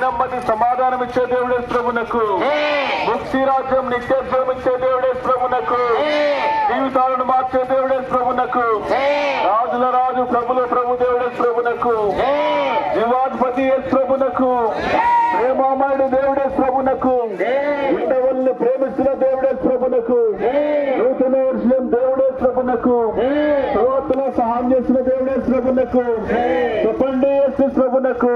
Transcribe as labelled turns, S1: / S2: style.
S1: నెమ్మది సమాధానం ఇచ్చే దేవుడే ప్రభునకు, ముక్తి రాజ్యం నిత్యత్వం ఇచ్చే దేవుడే ప్రభునకు, జీవితాలను మార్చే దేవుడే ప్రభునకు, రాజుల రాజు ప్రభుల ప్రభు దేవుడే ప్రభునకు, జీవాధిపతి ప్రభునకు, ప్రేమామయుడు దేవుడే ప్రభునకు, ఉండవల్ని ప్రేమిస్తున్న దేవుడే ప్రభునకు, నూతన వర్షం దేవుడే ప్రభునకు, ప్రవర్తన సహాయం చేసిన దేవుడే ప్రభునకు, చెప్పండి యేసు ప్రభునకు.